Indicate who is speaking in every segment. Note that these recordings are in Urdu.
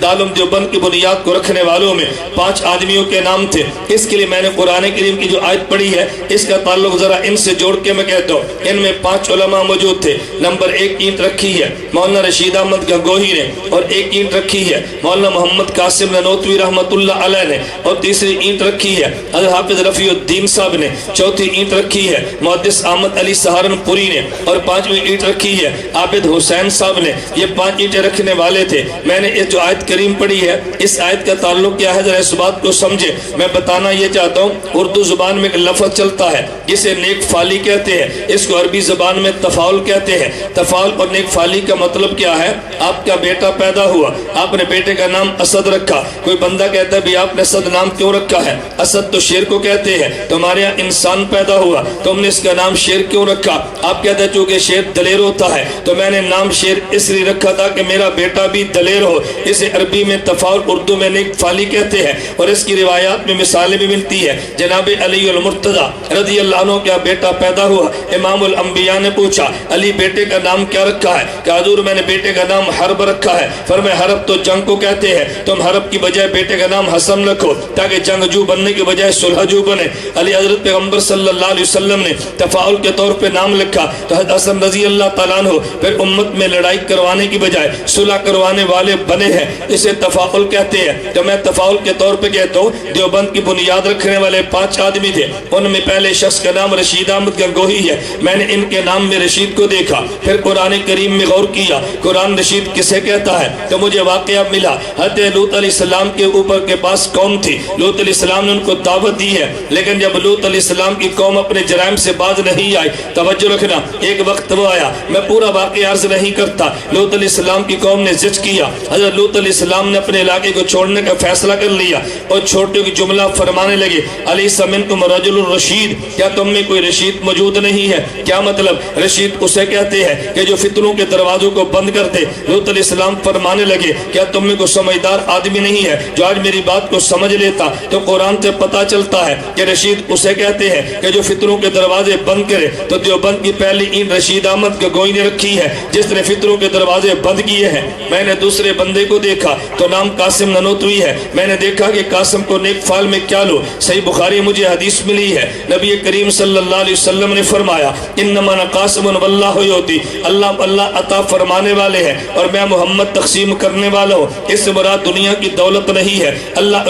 Speaker 1: دارالعلوم دیوبند کی بنیاد کو رکھنے والوں میں 5 آدمیوں کے نام تھے. اس کے لیے میں نے قرآن کریم کی جو آیت پڑھی ہے اس کا تعلق ذرا ان سے جوڑ کے میں کہتا ہوں. ان میں 5 علماء موجود تھے. نمبر 1 اینٹ رکھی ہے مولانا رشید احمد گنگوہی نے, اور 1 اینٹ رکھی ہے مولانا محمد قاسم ننوتوی رحمۃ اللہ علیہ نے, اور تیسری اینٹ رکھی ہے حضرت حافظ رفیع الدین صاحب نے, چوتھی اینٹ رکھی ہے محدث احمد علی سہارنپوری نے, اور 5ویں اینٹ رکھی ہے عابد حسین صاحب نے. یہ 5 اینٹیں رکھنے والے تھے. میں نے جو آیت کریم پڑھی ہے اس آیت کا تعلق کیا ہے ذرا اس بات کو سمجھے. میں بتانا یہ چاہتا ہوں اردو زبان میں ایک لفظ چلتا ہے جسے نیک فالی کہتے ہیں, اس کو عربی زبان میں تفاعل کہتے ہیں. تفاعل اور نیک فالی کا مطلب کیا ہے؟ آپ کا بیٹا پیدا ہوا, آپ نے بیٹے کا نام اسد رکھا. کوئی بندہ کہتا ہے بھی آپ نے اسد نام کیوں رکھا ہے؟ اسد تو شیر کو کہتے ہیں. تو ہمارے یہاں انسان پیدا ہوا تو ہم نے اس کا نام شیر کیوں رکھا؟ آپ کہتے ہیں چونکہ شیر دلیر ہوتا ہے تو میں نے نام شیر اس لیے رکھا تھا کہ میرا بیٹا بھی دلیر ہو. اسے عربی میں تفاعل, اردو میں نیک فالی کہتے ہیں. اور اس کی روایات میں مثالیں بھی ملتی ہے. جناب علی المرتضی رضی اللہ عنہ کا بیٹا پیدا ہوا. امام الانبیاء نے پوچھا علی بیٹے کا نام کیا رکھا ہے؟ کہ حضور میں نے بیٹے کا نام حرب رکھا ہے. فرمایا حرب تو جنگ کو کہتے ہیں, تم حرب کی بجائے بیٹے کا نام حسن رکھو تاکہ جنگجو بننے کی بجائے صلحجو بنے. علی حضرت پیغمبر صلی اللہ علیہ وسلم نے تفاعل کے طور پہ نام لکھا تو حضرت حسن رضی اللہ تعالیٰ عنہ پھر امت میں لڑائی کروانے کی بجائے صلح کروانے والے بنے ہیں. اسے تفاعل کہتے ہیں. تو میں تفاعل کے طور پہ کہتا ہوں دیوبند کی بنیاد رکھنے والے 5 آدمی تھے. ان میں پہلے شخص کا نام رشید احمد گنگوہی ہے. میں نے ان کے نام میں رشید کو دیکھا, پھر قرآن کریم میں غور کیا قرآن رشید کسے کہتا ہے تو مجھے واقعہ ملا. حضرت لوط علیہ السلام کے اوپر کے پاس قوم تھی. لوط علیہ السلام نے ان کو دعوت دی ہے, لیکن جب لوط علیہ السلام کی قوم اپنے جرائم سے باز نہیں آئی, توجہ رکھنا ایک وقت وہ آیا, میں پورا واقعہ عرض نہیں کرتا. لوط علیہ السلام کی قوم نے ضد کیا. حضرت لوط علیہ السلام نے اپنے علاقے کو چھوڑنے کا فیصلہ کر لیا اور چھوٹے کی جملہ فرمانے لگے علیس منکم رجل الرشید, کیا تم میں کوئی رشید موجود نہیں ہے؟ کیا مطلب؟ رشید اسے کہتے ہیں کہ جو فتنوں کے دروازوں کو بند کر دے. لوط علیہ السلام فرمانے لگے کیا تم میں کوئی سمجھدار آدمی نہیں ہے جو آج میری بات کو سمجھ لیتا؟ تو قرآن سے پتہ چلتا ہے کہ رشید اسے کہتے ہیں کہ جو فتنوں کے دروازے بند کرے. تو دیوبند کی پہلی اینٹ رشید احمد گنگوہی نے رکھی ہے جس نے فتنوں کے دروازے بند کیے ہیں. میں نے دوسرے بندے کو دیکھا تو نام قاسم ننوتوی ہے. میں نے دیکھا کہ قاسم کو نیک فال میں کیا لو. صحیح بخاری مجھے حدیث ملی ہے, نبی کریم صلی اللہ علیہ وسلم نے فرمایا انما انا قاسم واللہ یؤتی, اللہ عطا فرمانے والے ہیں اور میں محمد تقسیم کرنے والا ہوں. اس سے مراد دنیا کی دولت نہیں ہے. اللہ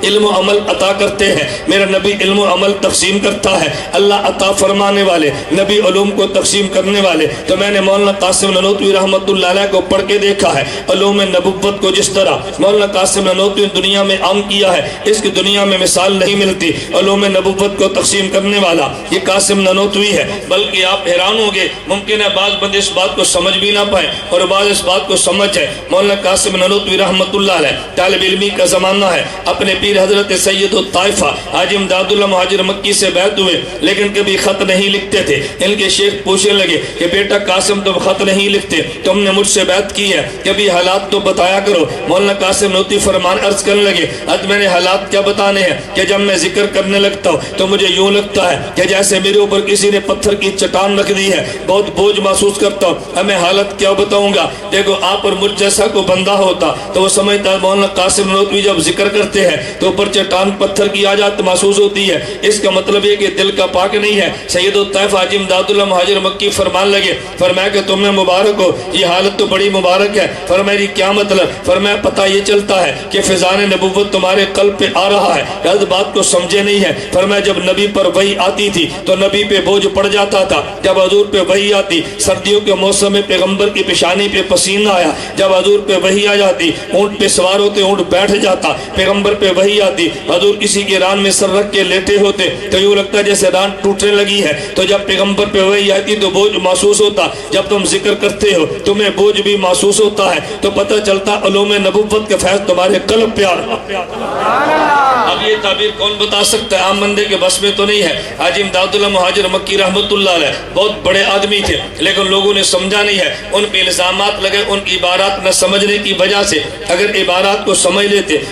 Speaker 1: علم و عمل عطا کرتے ہیں, میرا نبی علم و عمل تقسیم کرتا ہے. اللہ عطا فرمانے والے, نبی علوم کو تقسیم کرنے والے. تو میں نے مولانا قاسم ننوتوی رحمۃ اللہ علیہ کو پڑھ کے دیکھا ہے. علوم نبوت کو جس طرح مولانا قاسم ننوتوی دنیا میں عام کیا ہے اس کی دنیا میں مثال نہیں ملتی. علوم نبوت کو تقسیم کرنے والا یہ قاسم ننوتوی ہے. بلکہ آپ حیران ہوں گے, ممکن ہے بعض بندے اس بات کو سمجھ بھی نہ پائیں اور بعض اس بات کو سمجھ جائے. مولانا قاسم ننوتوی رحمۃ اللہ علیہ طالب علمی کا زمانہ ہے. اپنے پیر حضرت سید الطائفہ حاجی امداد اللہ مہاجر مکی سے بیعت ہوئے, لیکن کبھی خط نہیں لکھتے تھے. ان کے شیخ پوچھنے لگے کہ بیٹا قاسم تم خط نہیں لکھتے, تم نے مجھ سے بیعت کی ہے, کبھی حالات تو بتایا کرو. مولانا قاسم ننوتوی فرمان عرض کرنے لگے اب میں نے حالات کیا بتانے ہیں کہ جب میں ذکر کرنے لگتا ہوں تو مجھے یوں لگتا ہے کہ جیسے میرے اوپر کسی نے پتھر کی چٹان رکھ دی ہے, بہت بوجھ محسوس کرتا ہوں. میں حالت کیا بتاؤں گا؟ دیکھو آپ اور مجھ جیسا کو بندہ ہوتا تو وہ سمجھتا ہے مولانا قاسم ننوتوی جب ذکر کرتے ہیں تو اوپر چٹان پتھر کی آجات محسوس ہوتی ہے. اس کا مطلب یہ کہ دل کا پاک نہیں ہے. سید الطائفہ حاجی امداد اللہ مہاجر مکی فرمان لگے, فرمایا کہ تمہیں مبارک ہو, یہ حالت تو بڑی مبارک ہے. فرمایا کیا مطلب؟ فرمایا پتہ یہ چلتا ہے کہ فیضان نبوت تمہارے قلب پہ آ رہا ہے. اس بات کو سمجھے نہیں ہے. فرمایا جب نبی پر وحی آتی تھی تو نبی پہ بوجھ پڑ جاتا تھا. جب حضور پہ وحی آتی, سردیوں کے موسم میں پیغمبر کی پیشانی پہ پسینہ آیا. جب حضور پہ وحی آ جاتی اونٹ پہ سوار ہوتے اونٹ بیٹھ جاتا. پیغمبر پہ وحی آتی, حضور کسی کی ران میں سر رکھ کے لیٹے ہوتے تو یوں لگتا جیسے ران ٹوٹنے لگی ہے. تو جب پیغمبر پہ وحی آتی تو بوجھ محسوس ہوتا. جب تم ذکر کرتے ہو تمہیں بوجھ بھی محسوس ہوتا ہے. تو پتہ چلتا علوم نبوت کے فیض تمہارے قلب پہ آ رہا. اب یہ تعبیر کون بتا سکتا ہے؟ عام بندے کے بس میں تو نہیں ہے. حاجی امداد اللہ مہاجر مکی رحمۃ اللہ علیہ بہت بڑے آدمی تھے, لیکن لوگوں نے سمجھا نہیں ہے. ان پہ الزامات لگے ان کی عبارات نہ سمجھنے کی وجہ سے. اگر عبارات کو سمجھ لیتے,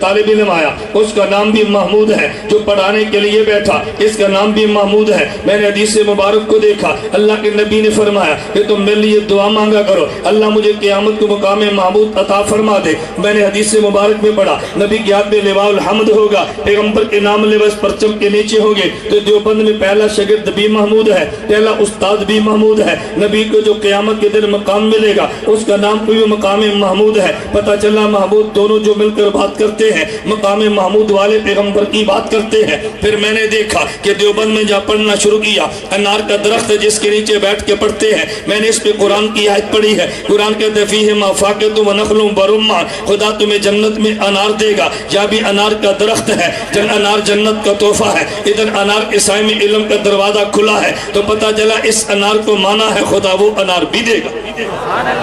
Speaker 1: طالب علم آیا اس کا نام بھی محمود ہے، جو پڑھانے کے لیے بیٹھا اس کا نام بھی محمود ہے۔ میں نے حدیث مبارک کو دیکھا، اللہ کے نبی نے فرمایا کہ تم میرے لیے دعا مانگا کرو، اللہ مجھے قیامت کو مقام محمود عطا فرما دے۔ میں نے حدیث مبارک میں پڑھا نبی کے ہاتھ میں لواء الحمد ہوگا، پیغمبر کے نام لباس پرچم کے نیچے ہوگے، تو دیوبند میں پہلا شاگرد بھی محمود ہے، پہلا استاد بھی محمود ہے۔ نبی کو جو قیامت کے دن مقام ملے گا اس کا نام بھی مقام محمود ہے۔ پتہ چلا محمود دونوں جو مل کر بات کرتے ہیں، مقام محمود والے پیغمبر کی بات کرتے ہیں۔ پھر میں نے دیکھا کہ دیوبند میں جا پڑھنا شروع کیا، انار کا درخت ہے جس کے نیچے بیٹھ کے پڑھتے ہیں، میں نے اس پہ قرآن کی آیت پڑھی ہے۔ قرآن کہتے فیہ ما فاکہۃ و نخل برمان، خدا تمہیں جنت میں انار دے گا، یا بھی انار کا درخت ہے، انار جنت کا تحفہ ہے۔ ادھر انار کے سائے میں علم کا دروازہ کھلا ہے، تو پتہ چلا اس انار کو مانا ہے خدا وہ انار بھی دے گا۔